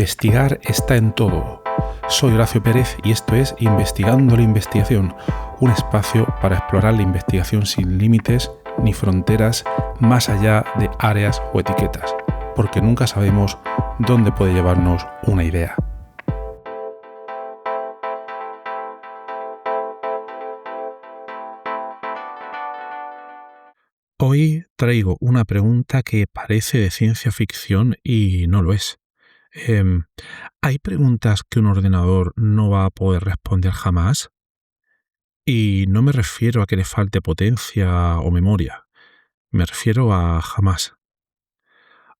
Investigar está en todo. Soy Horacio Pérez y esto es Investigando la Investigación, un espacio para explorar la investigación sin límites ni fronteras más allá de áreas o etiquetas, porque nunca sabemos dónde puede llevarnos una idea. Hoy traigo una pregunta que parece de ciencia ficción y no lo es. ¿Hay preguntas que un ordenador no va a poder responder jamás? Y no me refiero a que le falte potencia o memoria, me refiero a jamás.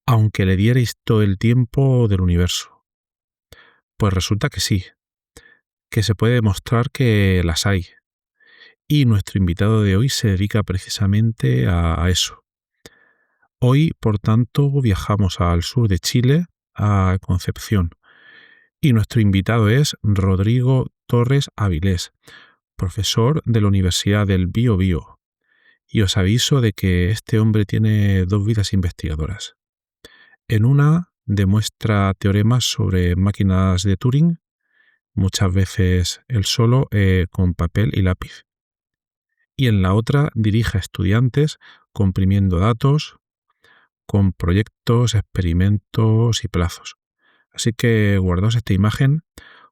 Aunque le dierais todo el tiempo del universo. Pues resulta que sí, que se puede demostrar que las hay. Y nuestro invitado de hoy se dedica precisamente a eso. Hoy, por tanto, viajamos al sur de Chile, a Concepción. Y nuestro invitado es Rodrigo Torres Avilés, profesor de la Universidad del Biobío. Y os aviso de que este hombre tiene dos vidas investigadoras. En una demuestra teoremas sobre máquinas de Turing, muchas veces él solo con papel y lápiz. Y en la otra dirige a estudiantes comprimiendo datos con proyectos, experimentos y plazos. Así que guardaos esta imagen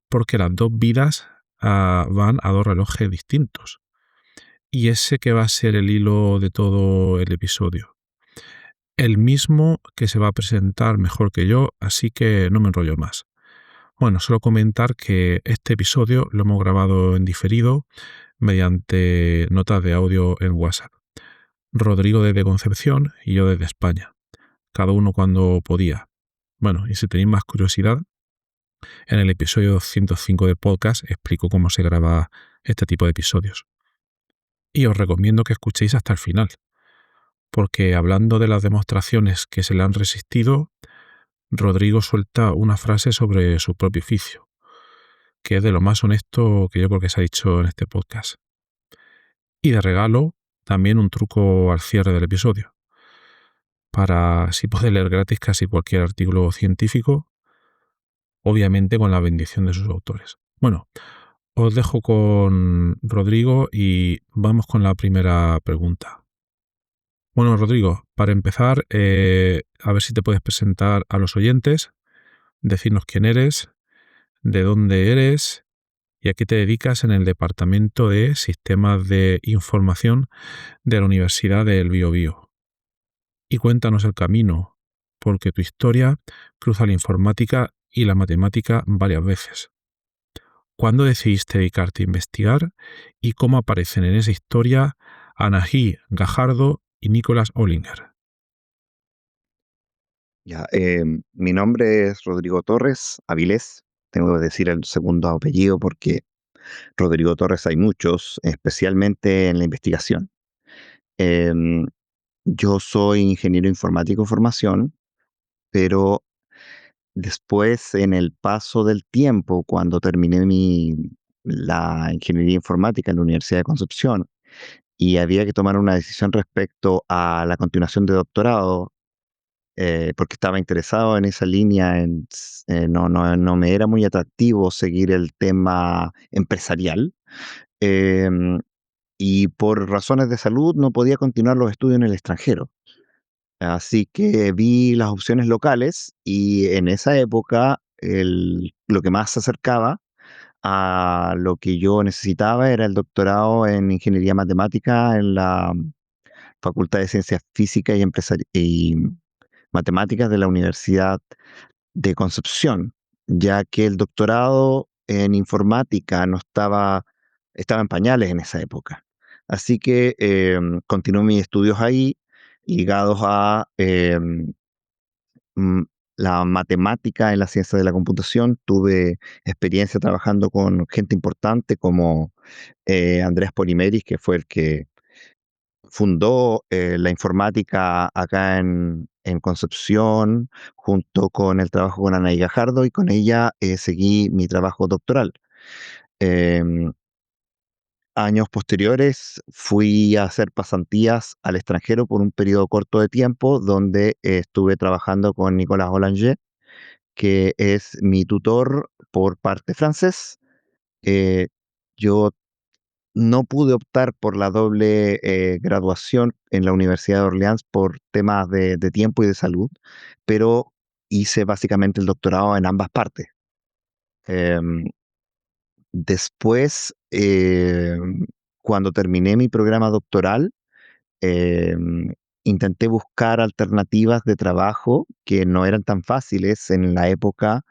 porque las dos vidas van a dos relojes distintos. Y ese que va a ser el hilo de todo el episodio. El mismo que se va a presentar mejor que yo, así que no me enrollo más. Bueno, solo comentar que este episodio lo hemos grabado en diferido mediante notas de audio en WhatsApp. Rodrigo desde Concepción y yo desde España. Cada uno cuando podía. Bueno, y si tenéis más curiosidad, en el episodio 205 del podcast explico cómo se graba este tipo de episodios. Y os recomiendo que escuchéis hasta el final, porque hablando de las demostraciones que se le han resistido, Rodrigo suelta una frase sobre su propio oficio, que es de lo más honesto que yo creo que se ha dicho en este podcast. Y de regalo, también un truco al cierre del episodio, para así poder leer gratis casi cualquier artículo científico, obviamente con la bendición de sus autores. Bueno, os dejo con Rodrigo y vamos con la primera pregunta. Bueno, Rodrigo, para empezar, a ver si te puedes presentar a los oyentes, decirnos quién eres, de dónde eres y a qué te dedicas en el Departamento de Sistemas de Información de la Universidad del Biobío. Y cuéntanos el camino, porque tu historia cruza la informática y la matemática varias veces. ¿Cuándo decidiste dedicarte a investigar y cómo aparecen en esa historia Anahi Gajardo y Nicolás Ollinger? Mi nombre es Rodrigo Torres Avilés. Tengo que decir el segundo apellido porque Rodrigo Torres hay muchos, especialmente en la investigación. Em, yo soy ingeniero informático de formación, pero después, en el paso del tiempo, cuando terminé la ingeniería informática en la Universidad de Concepción y había que tomar una decisión respecto a la continuación de doctorado, porque estaba interesado en esa línea, no me era muy atractivo seguir el tema empresarial, em, y por razones de salud no podía continuar los estudios en el extranjero. Así que vi las opciones locales y en esa época lo que más se acercaba a lo que yo necesitaba era el doctorado en ingeniería matemática en la Facultad de Ciencias Físicas y Matemáticas de la Universidad de Concepción, ya que el doctorado en informática estaba en pañales en esa época. Así que continué mis estudios ahí, ligados a mm, la matemática en la ciencia de la computación. Tuve experiencia trabajando con gente importante como Andrés Polimeris, que fue el que fundó la informática acá en Concepción, junto con el trabajo con Anaí Gajardo, y con ella seguí mi trabajo doctoral. Em, Años posteriores fui a hacer pasantías al extranjero por un periodo corto de tiempo, donde estuve trabajando con Nicolas Ollinger que es mi tutor por parte francés. Eh, yo no pude optar por la doble graduación en la Universidad de Orleans por temas de tiempo y de salud, pero hice básicamente el doctorado en ambas partes. Em, Después, cuando terminé mi programa doctoral, em, intenté buscar alternativas de trabajo que no eran tan fáciles en la época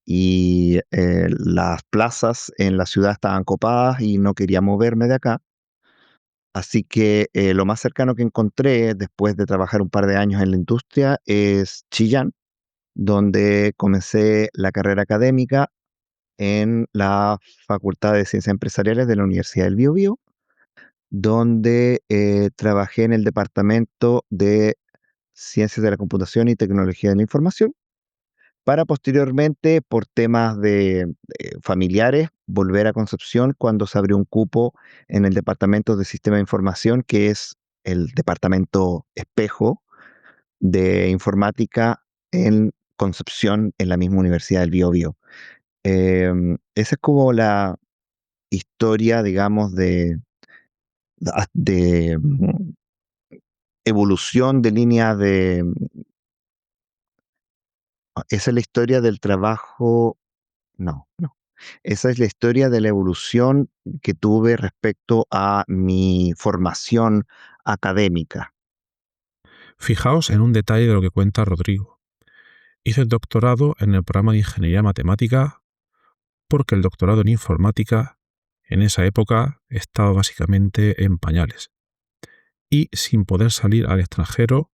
y las plazas en la ciudad estaban copadas y no quería moverme de acá. Así que lo más cercano que encontré después de trabajar un par de años en la industria es Chillán, donde comencé la carrera académica en la Facultad de Ciencias Empresariales de la Universidad del Biobío, donde trabajé en el Departamento de Ciencias de la Computación y Tecnología de la Información, para posteriormente, por temas de familiares, volver a Concepción cuando se abrió un cupo en el Departamento de Sistema de Información, que es el departamento espejo de informática en Concepción, en la misma Universidad del Biobío. Esa es como la historia, digamos, de evolución de línea de... Esa es la historia del trabajo. No, no. Esa es la historia de la evolución que tuve respecto a mi formación académica. Fijaos en un detalle de lo que cuenta Rodrigo. Hizo el doctorado en el programa de Ingeniería Matemática porque el doctorado en Informática en esa época estaba básicamente en pañales. Y sin poder salir al extranjero,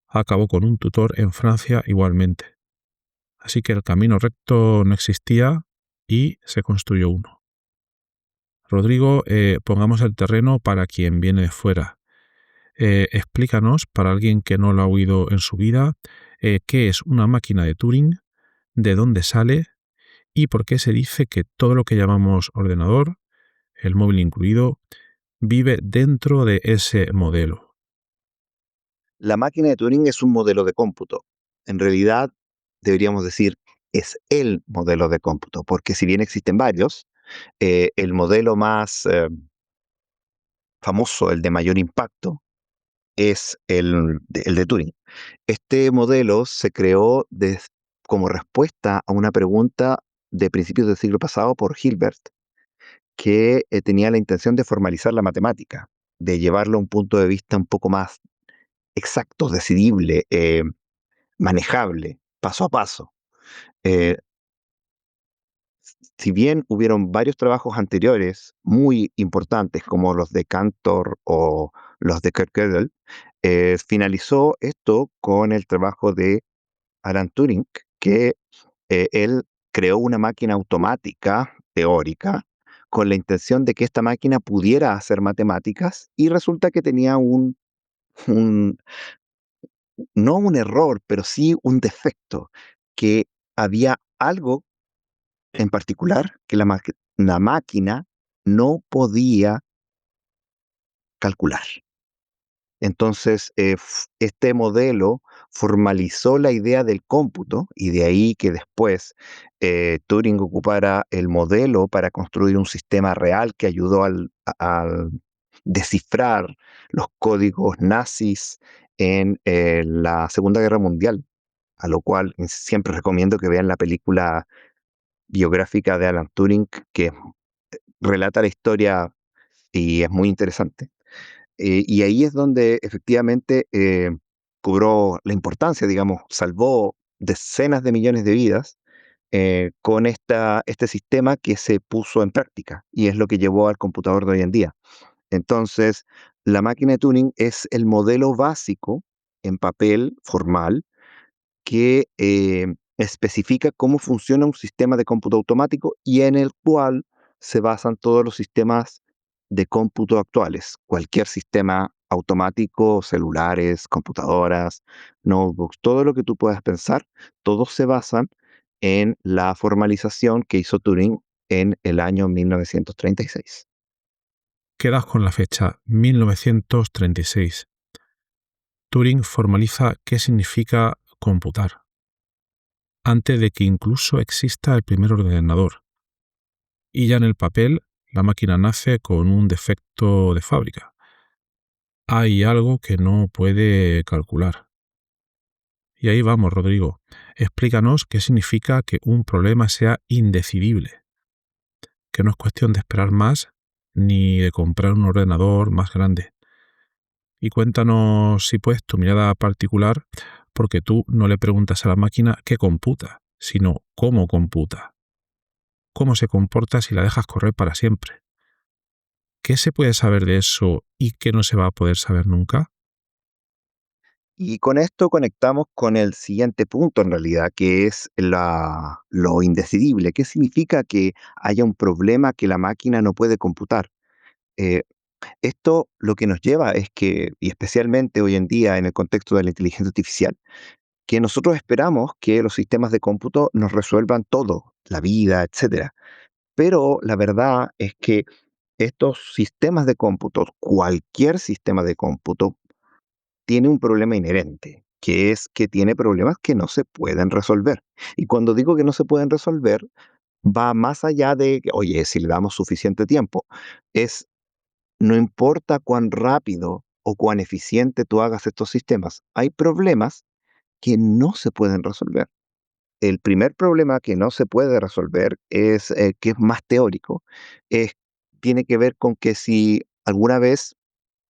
acabó con un tutor en Francia igualmente. Así que el camino recto no existía y se construyó uno. Rodrigo, pongamos el terreno para quien viene de fuera. Explícanos, para alguien que no lo ha oído en su vida, qué es una máquina de Turing, de dónde sale y por qué se dice que todo lo que llamamos ordenador, el móvil incluido, vive dentro de ese modelo. La máquina de Turing es un modelo de cómputo. En realidad, deberíamos decir, es el modelo de cómputo, porque si bien existen varios, el modelo más famoso, el de mayor impacto, es el de Turing. Este modelo se creó como respuesta a una pregunta de principios del siglo pasado por Hilbert, que tenía la intención de formalizar la matemática, de llevarlo a un punto de vista un poco más exacto, decidible, manejable, paso a paso. Eh, si bien hubieron varios trabajos anteriores muy importantes, como los de Cantor o los de Kurt Gödel, finalizó esto con el trabajo de Alan Turing, que él creó una máquina automática teórica con la intención de que esta máquina pudiera hacer matemáticas y resulta que tenía un no un error, pero sí un defecto, que había algo en particular que la máquina no podía calcular. Entonces, este modelo formalizó la idea del cómputo y de ahí que después Turing ocupara el modelo para construir un sistema real que ayudó al descifrar los códigos nazis en la Segunda Guerra Mundial, a lo cual siempre recomiendo que vean la película biográfica de Alan Turing que relata la historia y es muy interesante. Y ahí es donde efectivamente cobró la importancia, digamos, salvó decenas de millones de vidas con este sistema que se puso en práctica y es lo que llevó al computador de hoy en día. Entonces, la máquina de Turing es el modelo básico en papel formal que especifica cómo funciona un sistema de cómputo automático y en el cual se basan todos los sistemas de cómputo actuales. Cualquier sistema automático, celulares, computadoras, notebooks, todo lo que tú puedas pensar, todos se basan en la formalización que hizo Turing en el año 1936. Quedas con la fecha 1936. Turing formaliza qué significa computar. antes de que incluso exista el primer ordenador. Y ya en el papel, la máquina nace con un defecto de fábrica. Hay algo que no puede calcular. Y ahí vamos, Rodrigo. Explícanos qué significa que un problema sea indecidible, que no es cuestión de esperar más ni de comprar un ordenador más grande. Y cuéntanos, si puedes, tu mirada particular, porque tú no le preguntas a la máquina qué computa, sino cómo computa, cómo se comporta si la dejas correr para siempre. ¿Qué se puede saber de eso y qué no se va a poder saber nunca? Y con esto conectamos con el siguiente punto en realidad, que es lo indecidible. ¿Qué significa que haya un problema que la máquina no puede computar? Eh, Esto lo que nos lleva es que, y especialmente hoy en día en el contexto de la inteligencia artificial, que nosotros esperamos que los sistemas de cómputo nos resuelvan todo, la vida, etcétera. Pero la verdad es que estos sistemas de cómputo, cualquier sistema de cómputo, tiene un problema inherente, que es que tiene problemas que no se pueden resolver. Y cuando digo que no se pueden resolver, va más allá de, oye, si le damos suficiente tiempo. Es, no importa cuán rápido o cuán eficiente tú hagas estos sistemas, hay problemas que no se pueden resolver. El primer problema que no se puede resolver es, que es más teórico, es, tiene que ver con que si alguna vez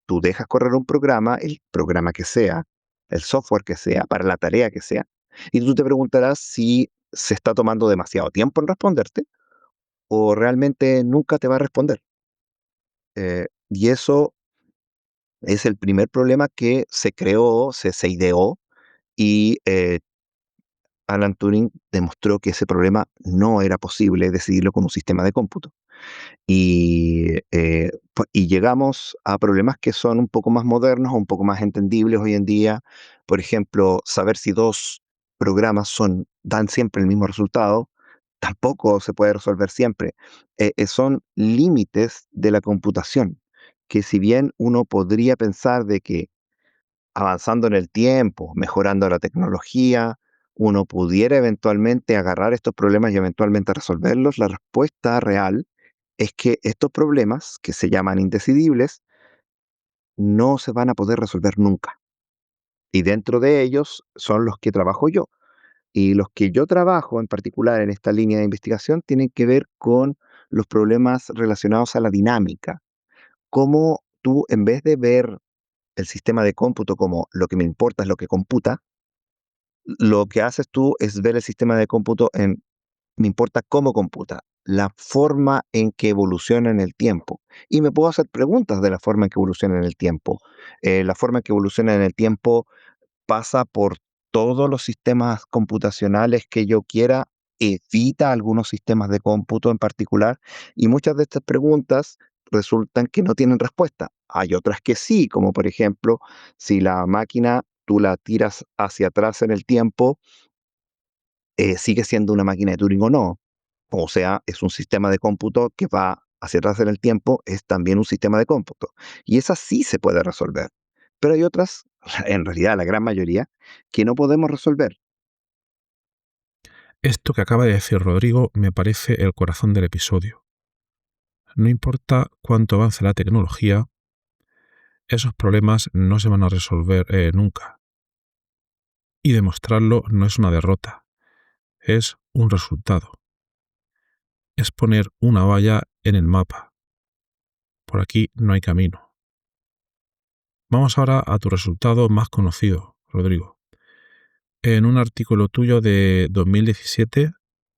tú dejas correr un programa, el programa que sea, el software que sea, para la tarea que sea, y tú te preguntarás si se está tomando demasiado tiempo en responderte o realmente nunca te va a responder. Y eso es el primer problema que se creó, se ideó y Alan Turing demostró que ese problema no era posible decidirlo con un sistema de cómputo. Y llegamos a problemas que son un poco más modernos, un poco más entendibles hoy en día. Por ejemplo, saber si dos programas dan siempre el mismo resultado, tampoco se puede resolver siempre. Son límites de la computación, que si bien uno podría pensar de que avanzando en el tiempo, mejorando la tecnología, uno pudiera eventualmente agarrar estos problemas y eventualmente resolverlos, la respuesta real es que estos problemas, que se llaman indecidibles, no se van a poder resolver nunca. Y dentro de ellos son los que trabajo yo. Y los que yo trabajo en particular en esta línea de investigación tienen que ver con los problemas relacionados a la dinámica. Cómo tú, en vez de ver el sistema de cómputo como lo que me importa es lo que computa, lo que haces tú es ver el sistema de cómputo en, me importa cómo computa, la forma en que evoluciona en el tiempo. Y me puedo hacer preguntas de la forma en que evoluciona en el tiempo. La forma en que evoluciona en el tiempo pasa por todos los sistemas computacionales que yo quiera, evita algunos sistemas de cómputo en particular, y muchas de estas preguntas resultan que no tienen respuesta. Hay otras que sí, como por ejemplo, si la máquina tú la tiras hacia atrás en el tiempo, sigue siendo una máquina de Turing o no. O sea, es un sistema de cómputo que va hacia atrás en el tiempo, es también un sistema de cómputo. Y esa sí se puede resolver. Pero hay otras, en realidad la gran mayoría, que no podemos resolver. Esto que acaba de decir Rodrigo me parece el corazón del episodio. No importa cuánto avance la tecnología, esos problemas no se van a resolver nunca. Y demostrarlo no es una derrota, es un resultado. Es poner una valla en el mapa. Por aquí no hay camino. Vamos ahora a tu resultado más conocido, Rodrigo. En un artículo tuyo de 2017,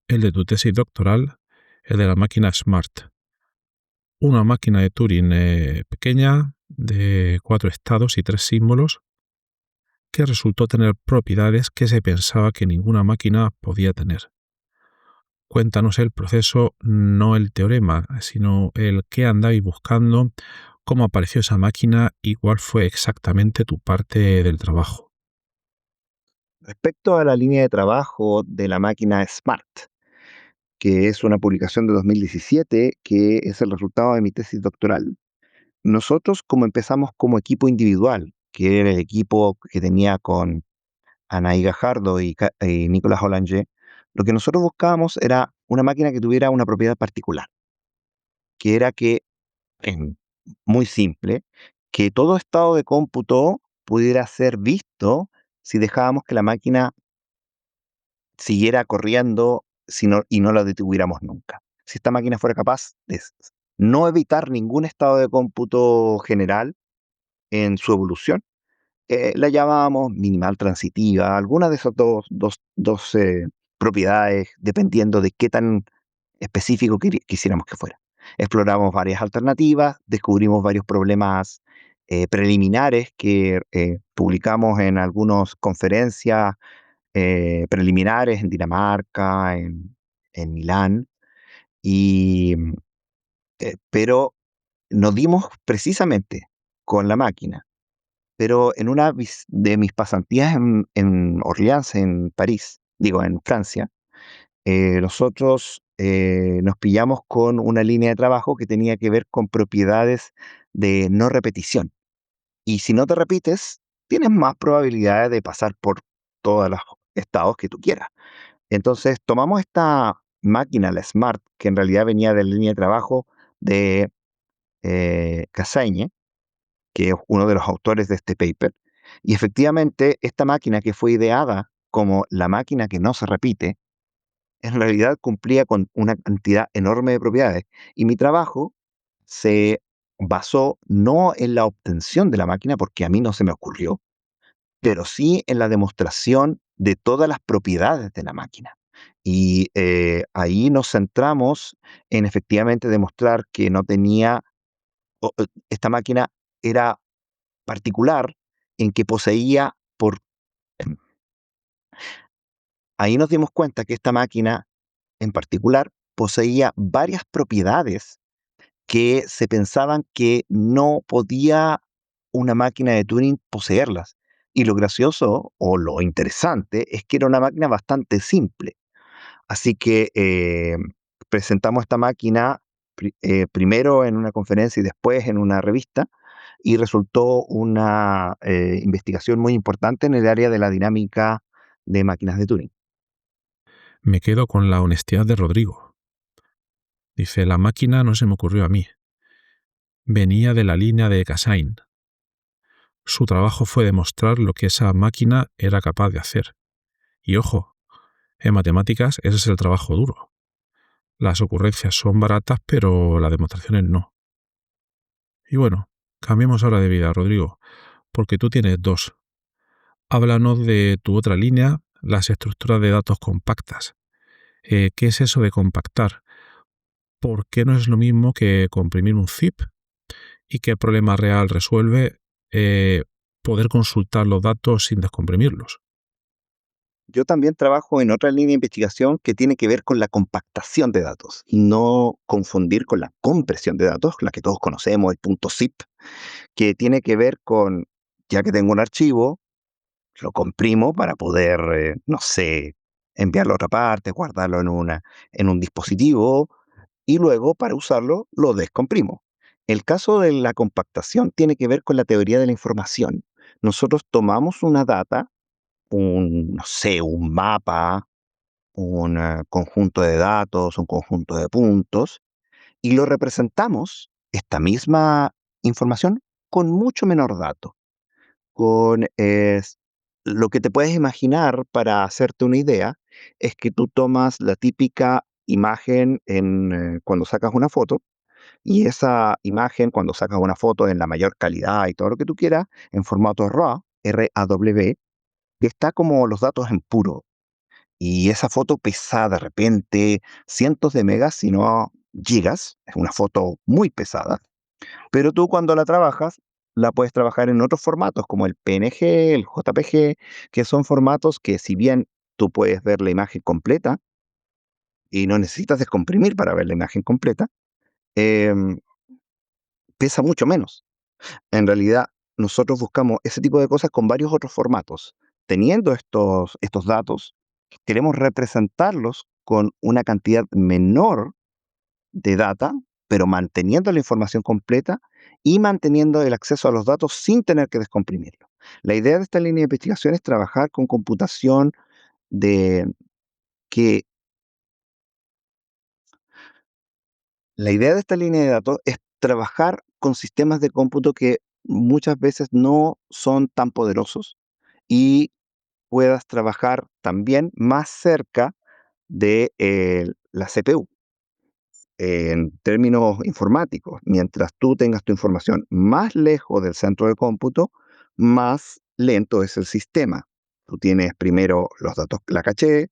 el de tu tesis doctoral, el de la máquina SMART. Una máquina de Turing pequeña, de 4 estados y 3 símbolos, que resultó tener propiedades que se pensaba que ninguna máquina podía tener. Cuéntanos el proceso, no el teorema, sino el qué andáis buscando, cómo apareció esa máquina y cuál fue exactamente tu parte del trabajo. Respecto a la línea de trabajo de la máquina SMART, que es una publicación de 2017, que es el resultado de mi tesis doctoral. Nosotros, como empezamos como equipo individual, que era el equipo que tenía con Anaí Gajardo y Nicolás Olanger, Lo que nosotros buscábamos era una máquina que tuviera una propiedad particular, que era que, en muy simple, que todo estado de cómputo pudiera ser visto si dejábamos que la máquina siguiera corriendo y no la detuviéramos nunca. Si esta máquina fuera capaz de no evitar ningún estado de cómputo general en su evolución, la llamábamos minimal transitiva, alguna de esas dos propiedades, dependiendo de qué tan específico quisiéramos que fuera. Exploramos varias alternativas, descubrimos varios problemas preliminares que publicamos en algunas conferencias preliminares en Dinamarca, en Milán, y, pero nos dimos precisamente con la máquina, pero en una de mis pasantías en Orleans, en París, digo, en Francia, nosotros nos pillamos con una línea de trabajo que tenía que ver con propiedades de no repetición. Y si no te repites, tienes más probabilidades de pasar por todos los estados que tú quieras. Entonces tomamos esta máquina, la Smart, que en realidad venía de la línea de trabajo de Cassagne, que es uno de los autores de este paper, y efectivamente esta máquina que fue ideada como la máquina que no se repite, en realidad cumplía con una cantidad enorme de propiedades. Y mi trabajo se basó no en la obtención de la máquina, porque a mí no se me ocurrió, pero sí en la demostración de todas las propiedades de la máquina. Y ahí nos centramos en efectivamente demostrar que no tenía, esta máquina era particular en que poseía ahí nos dimos cuenta que esta máquina en particular poseía varias propiedades que se pensaban que no podía una máquina de Turing poseerlas. Y lo gracioso o lo interesante es que era una máquina bastante simple. Así que presentamos esta máquina primero en una conferencia y después en una revista y resultó una investigación muy importante en el área de la dinámica de máquinas de Turing. Me quedo con la honestidad de Rodrigo. Dice, la máquina no se me ocurrió a mí. Venía de la línea de Cassagne. Su trabajo fue demostrar lo que esa máquina era capaz de hacer. Y ojo, en matemáticas ese es el trabajo duro. Las ocurrencias son baratas, pero las demostraciones no. Y bueno, cambiemos ahora de vida, Rodrigo, porque tú tienes dos. Háblanos de tu otra línea, las estructuras de datos compactas. ¿Qué es eso de compactar? ¿Por qué no es lo mismo que comprimir un zip? ¿Y qué problema real resuelve poder consultar los datos sin descomprimirlos? Yo también trabajo en otra línea de investigación que tiene que ver con la compactación de datos y no confundir con la compresión de datos, la que todos conocemos, el punto zip, que tiene que ver con, ya que tengo un archivo, lo comprimo para poder, no sé, enviarlo a otra parte, guardarlo en un dispositivo y luego para usarlo lo descomprimo. El caso de la compactación tiene que ver con la teoría de la información. Nosotros tomamos una data, no sé, un mapa, un conjunto de datos, un conjunto de puntos, y lo representamos, esta misma información, con mucho menor dato, con lo que te puedes imaginar para hacerte una idea, es que tú tomas la típica imagen cuando sacas una foto, y esa imagen, cuando sacas una foto en la mayor calidad y todo lo que tú quieras, en formato RAW, RAW, que está como los datos en puro, y esa foto pesa de repente cientos de megas, si no gigas, es una foto muy pesada, pero tú cuando la trabajas, la puedes trabajar en otros formatos como el PNG, el JPG, que son formatos que si bien tú puedes ver la imagen completa y no necesitas descomprimir para ver la imagen completa, em, pesa mucho menos. En realidad, nosotros buscamos ese tipo de cosas con varios otros formatos. Teniendo estos datos, queremos representarlos con una cantidad menor de data, pero manteniendo la información completa y manteniendo el acceso a los datos sin tener que descomprimirlo. La idea de esta línea de investigación es trabajar con computación de que la idea de esta línea de datos es trabajar con sistemas de cómputo que muchas veces no son tan poderosos y puedas trabajar también más cerca de la CPU. En términos informáticos, mientras tú tengas tu información más lejos del centro de cómputo, más lento es el sistema. Tú tienes primero los datos, la caché,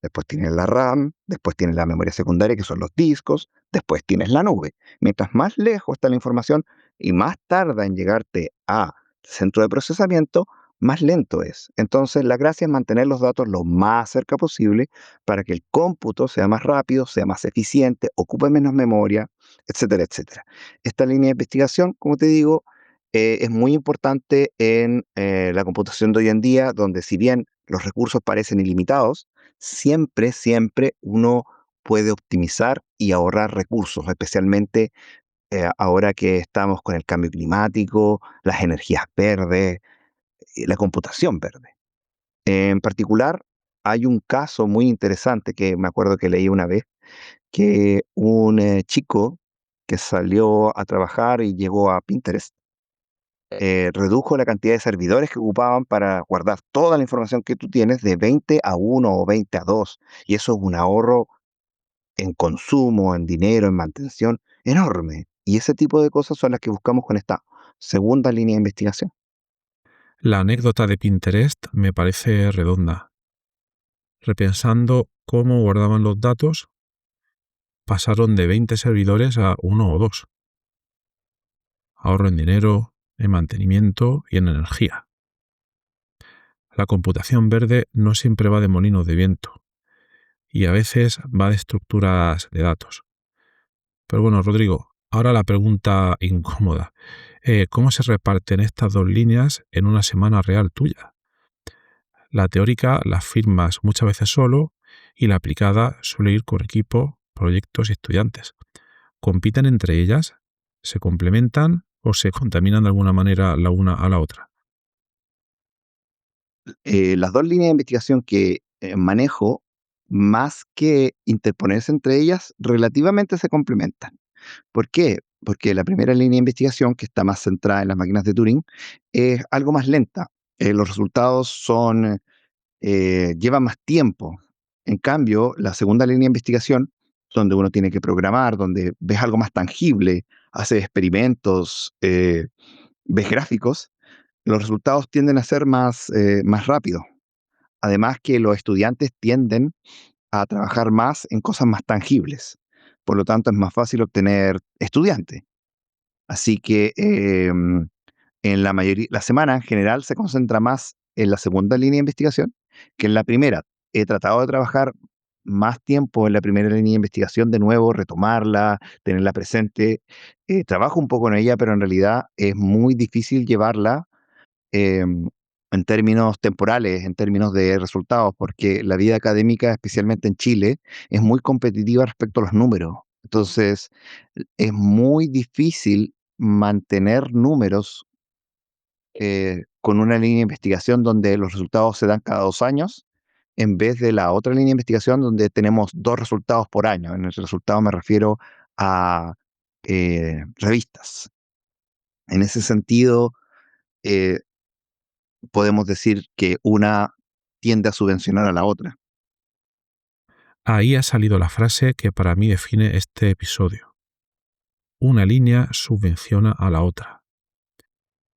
después tienes la RAM, después tienes la memoria secundaria, que son los discos, después tienes la nube. Mientras más lejos está la información y más tarda en llegarte al centro de procesamiento, más lento es. Entonces, la gracia es mantener los datos lo más cerca posible para que el cómputo sea más rápido, sea más eficiente, ocupe menos memoria, etcétera, etcétera. Esta línea de investigación, como te digo, es muy importante en la computación de hoy en día, donde si bien los recursos parecen ilimitados, siempre uno puede optimizar y ahorrar recursos, especialmente ahora que estamos con el cambio climático, las energías verdes, la computación verde. En particular, hay un caso muy interesante que me acuerdo que leí una vez, que un chico que salió a trabajar y llegó a Pinterest, redujo la cantidad de servidores que ocupaban para guardar toda la información que tú tienes de 20 a 1 o 20 a 2. Y eso es un ahorro en consumo, en dinero, en mantención enorme. Y ese tipo de cosas son las que buscamos con esta segunda línea de investigación. La anécdota de Pinterest me parece redonda. Repensando cómo guardaban los datos, pasaron de 20 servidores a 1 o 2. Ahorro en dinero, en mantenimiento y en energía. La computación verde no siempre va de molinos de viento y a veces va de estructuras de datos. Pero bueno, Rodrigo, ahora la pregunta incómoda. ¿Cómo se reparten estas dos líneas en una semana real tuya? La teórica la firmas muchas veces solo y la aplicada suele ir con equipo, proyectos y estudiantes. ¿Compiten entre ellas? ¿Se complementan o se contaminan de alguna manera la una a la otra? Las dos líneas de investigación que manejo, más que interponerse entre ellas, relativamente se complementan. ¿Por qué? Porque la primera línea de investigación, que está más centrada en las máquinas de Turing, es algo más lenta. Los resultados llevan más tiempo. En cambio, la segunda línea de investigación, donde uno tiene que programar, donde ves algo más tangible, haces experimentos, ves gráficos, los resultados tienden a ser más rápidos. Además que los estudiantes tienden a trabajar más en cosas más tangibles. Por lo tanto, es más fácil obtener estudiantes. Así que la semana en general se concentra más en la segunda línea de investigación que en la primera. He tratado de trabajar más tiempo en la primera línea de investigación, de nuevo, retomarla, tenerla presente. Trabajo un poco en ella, pero en realidad es muy difícil llevarla en términos temporales, en términos de resultados, porque la vida académica, especialmente en Chile, es muy competitiva respecto a los números. Entonces, es muy difícil mantener números con una línea de investigación donde los resultados se dan cada 2 años, en vez de la otra línea de investigación donde tenemos 2 resultados por año. En el resultado me refiero a revistas. En ese sentido, eh, podemos decir que una tiende a subvencionar a la otra. Ahí ha salido la frase que para mí define este episodio. Una línea subvenciona a la otra.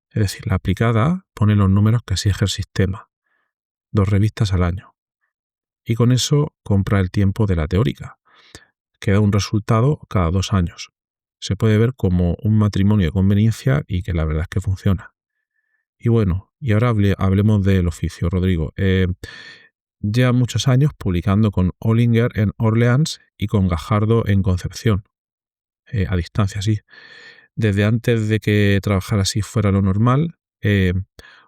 Es decir, la aplicada pone los números que exige el sistema, 2 revistas al año. Y con eso compra el tiempo de la teórica, que da un resultado cada 2 años. Se puede ver como un matrimonio de conveniencia y que la verdad es que funciona. Y bueno, y ahora hablemos del oficio, Rodrigo. Lleva muchos años publicando con Ollinger en Orleans y con Gajardo en Concepción, a distancia, sí. Desde antes de que trabajar así fuera lo normal,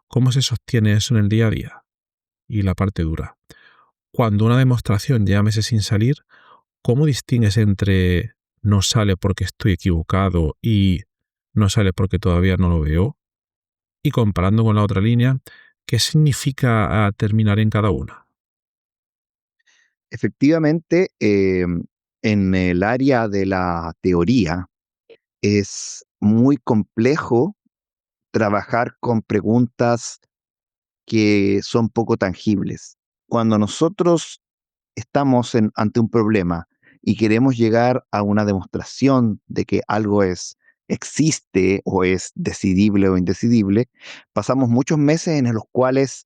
¿cómo se sostiene eso en el día a día? Y la parte dura. Cuando una demostración lleva meses sin salir, ¿cómo distingues entre no sale porque estoy equivocado y no sale porque todavía no lo veo? Y comparando con la otra línea, ¿qué significa terminar en cada una? Efectivamente, en el área de la teoría es muy complejo trabajar con preguntas que son poco tangibles. Cuando nosotros estamos ante un problema y queremos llegar a una demostración de que algo existe o es decidible o indecidible, pasamos muchos meses en los cuales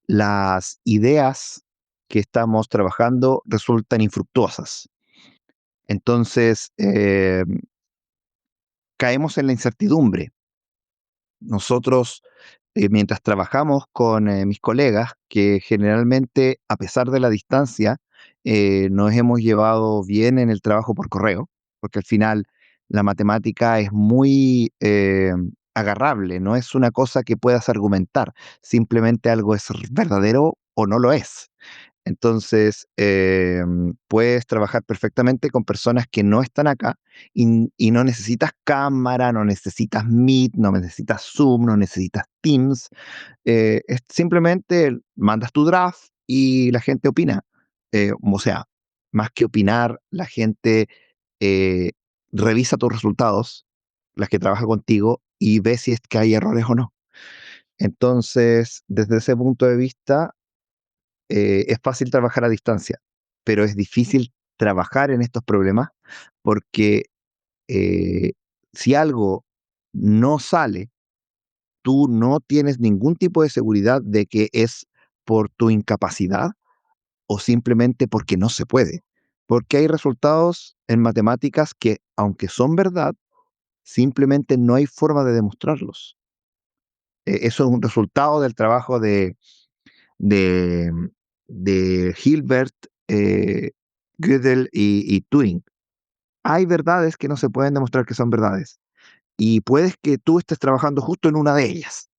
las ideas que estamos trabajando resultan infructuosas. Entonces, caemos en la incertidumbre. Nosotros, mientras trabajamos con mis colegas, que generalmente, a pesar de la distancia, nos hemos llevado bien en el trabajo por correo, porque al final la matemática es muy agarrable, no es una cosa que puedas argumentar, simplemente algo es verdadero o no lo es. Entonces, puedes trabajar perfectamente con personas que no están acá y no necesitas cámara, no necesitas Meet, no necesitas Zoom, no necesitas Teams. Es simplemente mandas tu draft y la gente opina. O sea, más que opinar, la gente eh, revisa tus resultados, las que trabaja contigo, y ve si es que hay errores o no. Entonces, desde ese punto de vista, es fácil trabajar a distancia, pero es difícil trabajar en estos problemas porque eh, si algo no sale, tú no tienes ningún tipo de seguridad de que es por tu incapacidad o simplemente porque no se puede. Porque hay resultados en matemáticas que, aunque son verdad, simplemente no hay forma de demostrarlos. Eso es un resultado del trabajo de, de Hilbert, Gödel y Turing. Hay verdades que no se pueden demostrar que son verdades. Y puedes que tú estés trabajando justo en una de ellas.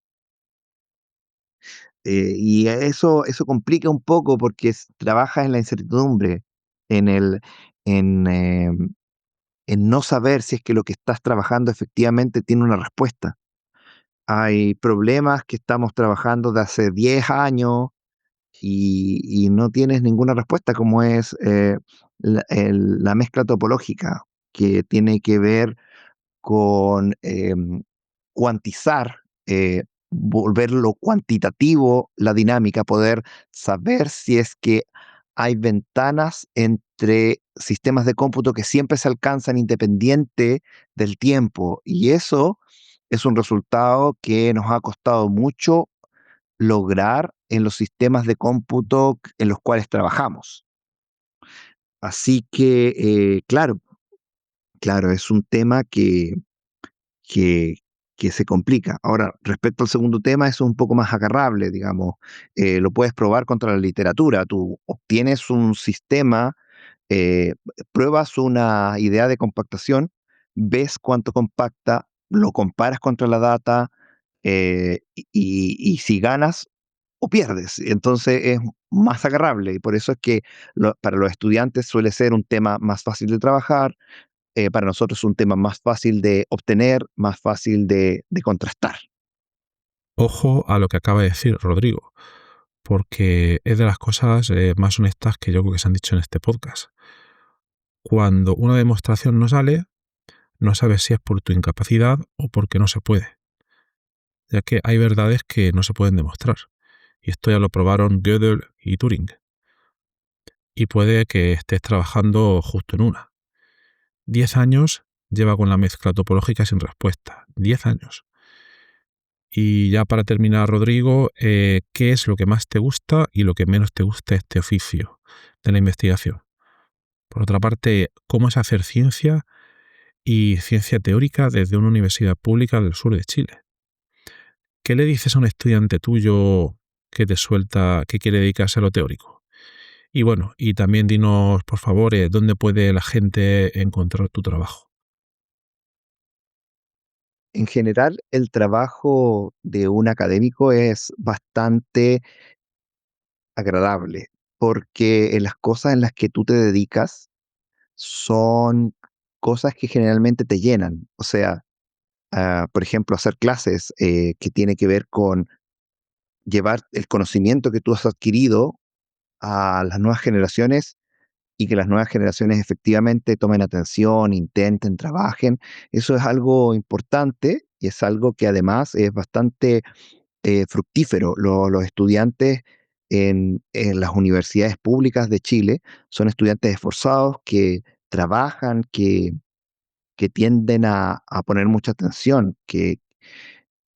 Y eso complica un poco porque trabajas en la incertidumbre, en en, em, en no saber si es que lo que estás trabajando efectivamente tiene una respuesta. Hay problemas que estamos trabajando de hace 10 años y no tienes ninguna respuesta, como es la mezcla topológica, que tiene que ver con cuantizar, volverlo cuantitativo la dinámica, poder saber si es que hay ventanas entre sistemas de cómputo que siempre se alcanzan independiente del tiempo. Y eso es un resultado que nos ha costado mucho lograr en los sistemas de cómputo en los cuales trabajamos. Así que, claro, es un tema que, que se complica. Ahora, respecto al segundo tema, eso es un poco más agarrable, digamos. Lo puedes probar contra la literatura. Tú obtienes un sistema, eh, pruebas una idea de compactación, ves cuánto compacta, lo comparas contra la data, y si ganas o pierdes. Entonces es más agarrable y por eso es que para los estudiantes suele ser un tema más fácil de trabajar, para nosotros es un tema más fácil de obtener, más fácil de contrastar. Ojo a lo que acaba de decir Rodrigo, porque es de las cosas más honestas que yo creo que se han dicho en este podcast. Cuando una demostración no sale, no sabes si es por tu incapacidad o porque no se puede, ya que hay verdades que no se pueden demostrar. Y esto ya lo probaron Gödel y Turing. Y puede que estés trabajando justo en una. 10 años lleva con la mezcla topológica sin respuesta. 10 años. Y ya para terminar, Rodrigo, ¿qué es lo que más te gusta y lo que menos te gusta de este oficio de la investigación? Por otra parte, ¿cómo es hacer ciencia y ciencia teórica desde una universidad pública del sur de Chile? ¿Qué le dices a un estudiante tuyo que te suelta, que quiere dedicarse a lo teórico? Y bueno, y también dinos, por favor, dónde puede la gente encontrar tu trabajo. En general, el trabajo de un académico es bastante agradable porque en las cosas en las que tú te dedicas son cosas que generalmente te llenan. O sea, por ejemplo, hacer clases que tiene que ver con llevar el conocimiento que tú has adquirido a las nuevas generaciones y que las nuevas generaciones efectivamente tomen atención, intenten, trabajen. Eso es algo importante y es algo que además es bastante fructífero. Los estudiantes en las universidades públicas de Chile son estudiantes esforzados que trabajan, que tienden a poner mucha atención, que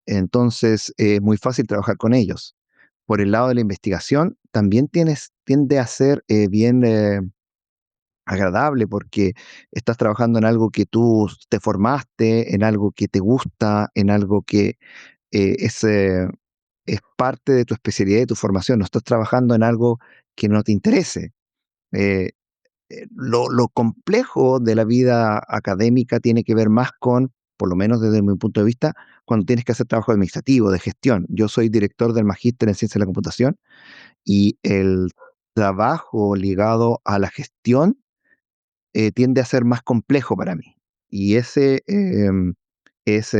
entonces es muy fácil trabajar con ellos. Por el lado de la investigación, también tiende a ser bien agradable porque estás trabajando en algo que tú te formaste, en algo que te gusta, en algo que es parte de tu especialidad y de tu formación. No estás trabajando en algo que no te interese. Eh, lo complejo de la vida académica tiene que ver más con, por lo menos desde mi punto de vista, cuando tienes que hacer trabajo administrativo, de gestión. Yo soy director del magíster en ciencia de la computación y el trabajo ligado a la gestión tiende a ser más complejo para mí. Y ese es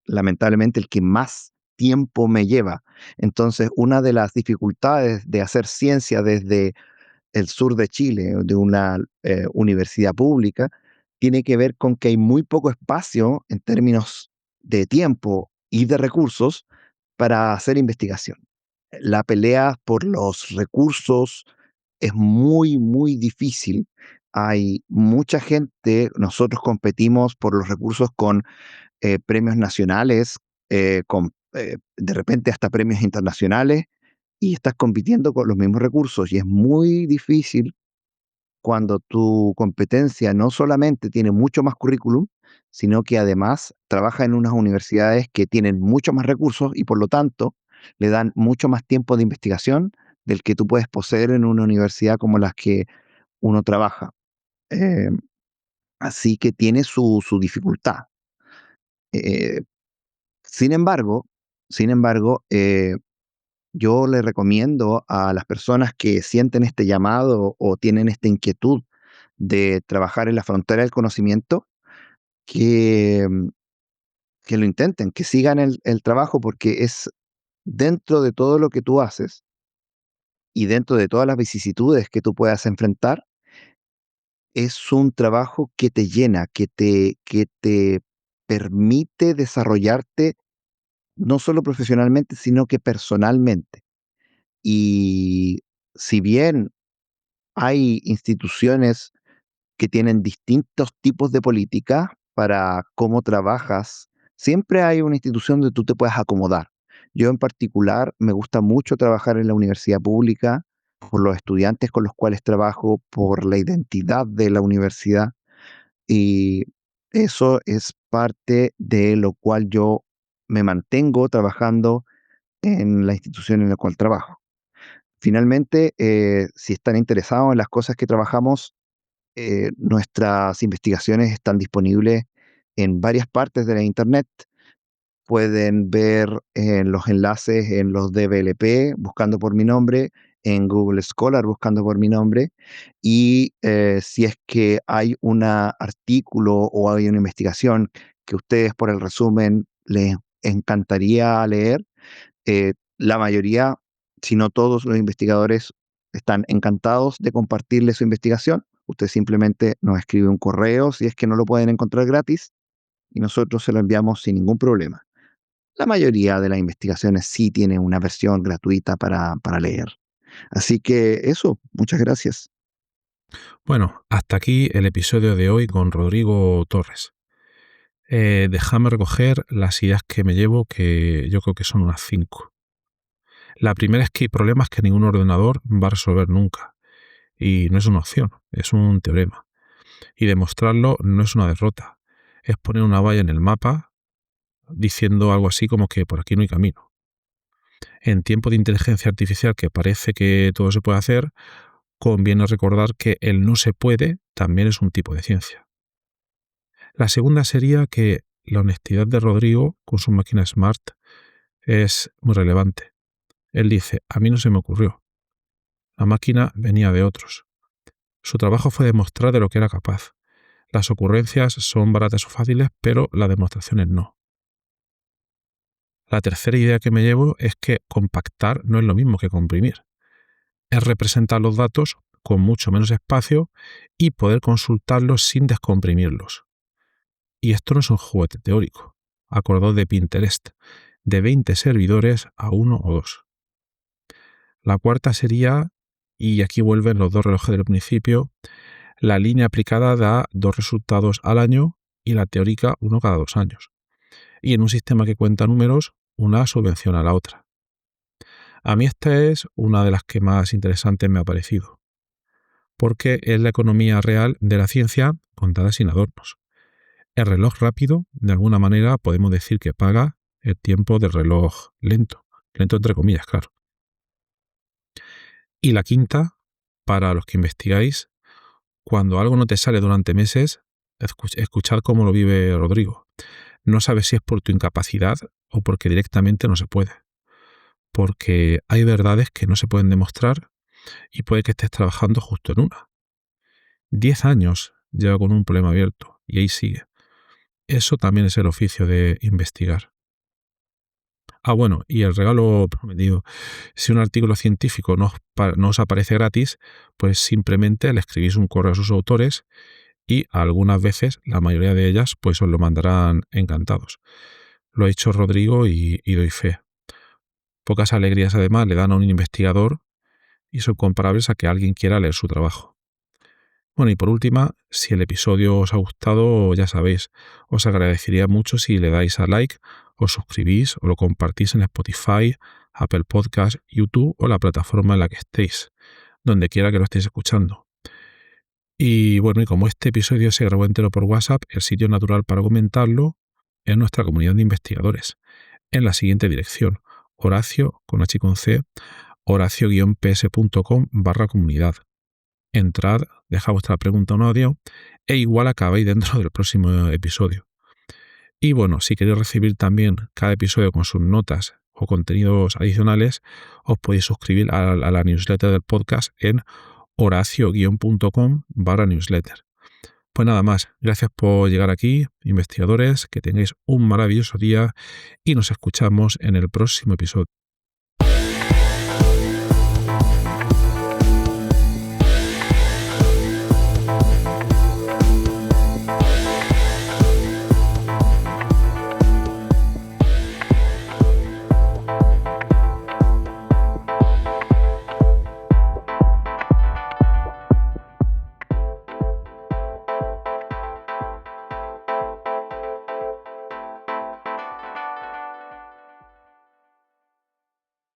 lamentablemente el que más tiempo me lleva. Entonces, una de las dificultades de hacer ciencia desde el sur de Chile, de una universidad pública, tiene que ver con que hay muy poco espacio en términos de tiempo y de recursos para hacer investigación. La pelea por los recursos es muy, muy difícil. Hay mucha gente, nosotros competimos por los recursos con premios nacionales, de repente hasta premios internacionales, y estás compitiendo con los mismos recursos y es muy difícil cuando tu competencia no solamente tiene mucho más currículum, sino que además trabaja en unas universidades que tienen mucho más recursos y por lo tanto le dan mucho más tiempo de investigación del que tú puedes poseer en una universidad como las que uno trabaja. Eh, Así que tiene su dificultad. Eh, sin embargo, sin embargo, yo le recomiendo a las personas que sienten este llamado o tienen esta inquietud de trabajar en la frontera del conocimiento, que, que lo intenten, que sigan el trabajo, porque es dentro de todo lo que tú haces y dentro de todas las vicisitudes que tú puedas enfrentar, es un trabajo que te llena, que te permite desarrollarte no solo profesionalmente, sino que personalmente. Y si bien hay instituciones que tienen distintos tipos de política para cómo trabajas, siempre hay una institución donde tú te puedas acomodar. Yo en particular me gusta mucho trabajar en la universidad pública por los estudiantes con los cuales trabajo, por la identidad de la universidad y eso es parte de lo cual yo me mantengo trabajando en la institución en la cual trabajo. Finalmente, si están interesados en las cosas que trabajamos, nuestras investigaciones están disponibles en varias partes de la Internet. Pueden ver los enlaces en los DBLP buscando por mi nombre, en Google Scholar buscando por mi nombre. Y si es que hay un artículo o hay una investigación que ustedes por el resumen les encantaría leer, la mayoría, si no todos los investigadores, están encantados de compartirle su investigación. Usted simplemente nos escribe un correo si es que no lo pueden encontrar gratis y nosotros se lo enviamos sin ningún problema. La mayoría de las investigaciones sí tienen una versión gratuita para leer. Así que eso, muchas gracias. Bueno, hasta aquí el episodio de hoy con Rodrigo Torres. Déjame recoger las ideas que me llevo, que yo creo que son unas 5. La primera es que hay problemas que ningún ordenador va a resolver nunca. Y no es una opción, es un teorema. Y demostrarlo no es una derrota, es poner una valla en el mapa diciendo algo así como que por aquí no hay camino. En tiempo de inteligencia artificial, que parece que todo se puede hacer, conviene recordar que el no se puede también es un tipo de ciencia. La segunda sería que la honestidad de Rodrigo con su máquina Smart es muy relevante. Él dice, a mí no se me ocurrió. La máquina venía de otros. Su trabajo fue demostrar de lo que era capaz. Las ocurrencias son baratas o fáciles, pero las demostraciones no. La tercera idea que me llevo es que compactar no es lo mismo que comprimir. Es representar los datos con mucho menos espacio y poder consultarlos sin descomprimirlos. Y esto no es un juguete teórico. Acordaos de Pinterest, de 20 servidores a 1 o 2. La cuarta sería, y aquí vuelven los dos relojes del principio, la línea aplicada da 2 resultados al año y la teórica 1 cada 2 años. Y en un sistema que cuenta números, una subvenciona a la otra. A mí esta es una de las que más interesantes me ha parecido, porque es la economía real de la ciencia contada sin adornos. El reloj rápido, de alguna manera, podemos decir que paga el tiempo del reloj lento entre comillas, claro. Y la quinta, para los que investigáis, cuando algo no te sale durante meses, escuchad cómo lo vive Rodrigo. No sabes si es por tu incapacidad o porque directamente no se puede. Porque hay verdades que no se pueden demostrar y puede que estés trabajando justo en una. 10 años lleva con un problema abierto y ahí sigue. Eso también es el oficio de investigar. Bueno, y el regalo prometido. Si un artículo científico no os aparece gratis, pues simplemente le escribís un correo a sus autores y algunas veces, la mayoría de ellas, pues os lo mandarán encantados. Lo ha hecho Rodrigo y doy fe. Pocas alegrías además le dan a un investigador y son comparables a que alguien quiera leer su trabajo. Bueno, y por última, si el episodio os ha gustado, ya sabéis, os agradecería mucho si le dais a like, os suscribís o lo compartís en Spotify, Apple Podcast, YouTube o la plataforma en la que estéis, donde quiera que lo estéis escuchando. Y bueno, y como este episodio se grabó entero por WhatsApp, el sitio natural para comentarlo es nuestra comunidad de investigadores, en la siguiente dirección, Horacio, con H con C, horacio-ps.com/comunidad. Entrad, dejad vuestra pregunta en audio e igual acabáis dentro del próximo episodio. Y bueno, si queréis recibir también cada episodio con sus notas o contenidos adicionales, os podéis suscribir a la newsletter del podcast en horacio-.com/newsletter. Pues nada más, gracias por llegar aquí, investigadores, que tengáis un maravilloso día y nos escuchamos en el próximo episodio.